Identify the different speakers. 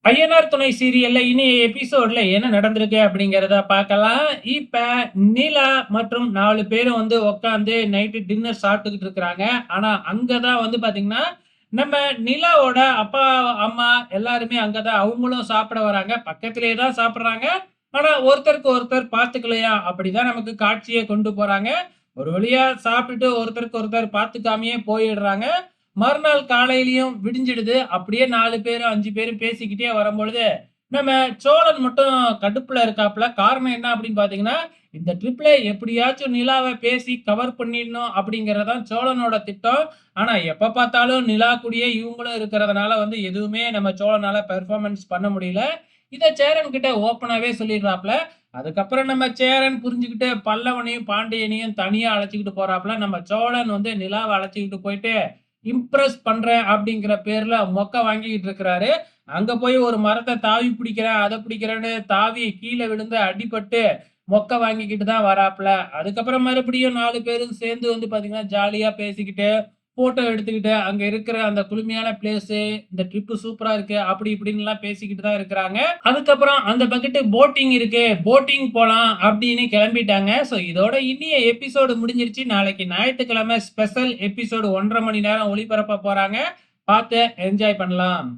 Speaker 1: ஐயனார் துணை சீரியல்ல இனி எபிசோட்ல என்ன நடந்திருக்கு அப்படிங்கிறத பார்க்கலாம். இப்ப நிலா மற்றும் 4 பேரும் உட்காந்து நைட்டு டின்னர் சாப்பிட்டுக்கிட்டு இருக்கிறாங்க. ஆனா அங்க தான் பார்த்தீங்கன்னா, நம்ம நிலாவோட அப்பா, அம்மா எல்லாருமே அங்க தான் அவங்களும் சாப்பிட வராங்க. பக்கத்திலேயே தான் சாப்பிடுறாங்க. ஆனா ஒருத்தருக்கு ஒருத்தர் பார்த்துக்கலையா அப்படிதான் நமக்கு காட்சியே கொண்டு போறாங்க. ஒரு வழியா சாப்பிட்டுட்டு ஒருத்தருக்கு ஒருத்தர் பார்த்துக்காமயே போயிடுறாங்க. மறுநாள் காலையிலயும் விடிஞ்சிடுது. அப்படியே 4 பேரும் 5 பேரும் பேசிக்கிட்டே வரும்பொழுது, நம்ம சோழன் மட்டும் கடுப்புல இருக்காப்புல. காரணம் என்ன அப்படின்னு பார்த்தீங்கன்னா, இந்த ட்ரிப்ல எப்படியாச்சும் நிலாவ பேசி கவர் பண்ணிடணும் அப்படிங்கிறது தான் சோழனோட திட்டம். ஆனா எப்ப பார்த்தாலும் நிலா கூடயே இவங்களும் இருக்கிறதுனால எதுவுமே நம்ம சோழனால பெர்ஃபார்மன்ஸ் பண்ண முடியல. இத சேரன் கிட்ட ஓப்பனாவே சொல்லிடுறாப்புல. அதுக்கப்புறம் நம்ம சேரன் புரிஞ்சுகிட்டு பல்லவனையும், பாண்டியனையும் தனியா அழைச்சுக்கிட்டு போறாப்புல. நம்ம சோழன் நிலாவ அழைச்சுக்கிட்டு போயிட்டு இம்ப்ரெஸ் பண்றேன் அப்படிங்கிற பேர்ல மொக்க வாங்கிக்கிட்டு இருக்கிறாரு. அங்க போய் ஒரு மரத்த தாவி பிடிக்கிறேன், அத பிடிக்கிறேன்னு தாவி கீழ விழுந்து அடிபட்டு மொக்க வாங்கிக்கிட்டு தான் வராப்புல. அதுக்கப்புறம் மறுபடியும் 4 பேரும் சேர்ந்து பார்த்தீங்கன்னா, ஜாலியா பேசிக்கிட்டு, ஃபோட்டோ எடுத்துக்கிட்டு, அங்க இருக்கிற அந்த குளுமையான பிளேஸு, இந்த ட்ரிப் சூப்பரா இருக்கு, அப்படி இப்படின்னுலாம் பேசிக்கிட்டு தான் இருக்கிறாங்க. அதுக்கப்புறம் அந்த பக்கெட்டு போட்டிங் இருக்கு, போட்டிங் போலாம் அப்படின்னு கிளம்பிட்டாங்க. ஸோ இதோட இன்னிய எபிசோடு முடிஞ்சிருச்சு. நாளைக்கு ஞாயித்துக்கிழமை ஸ்பெஷல் எபிசோடு 1 1/2 மணி நேரம் ஒளிபரப்ப போறாங்க. பார்த்து என்ஜாய் பண்ணலாம்.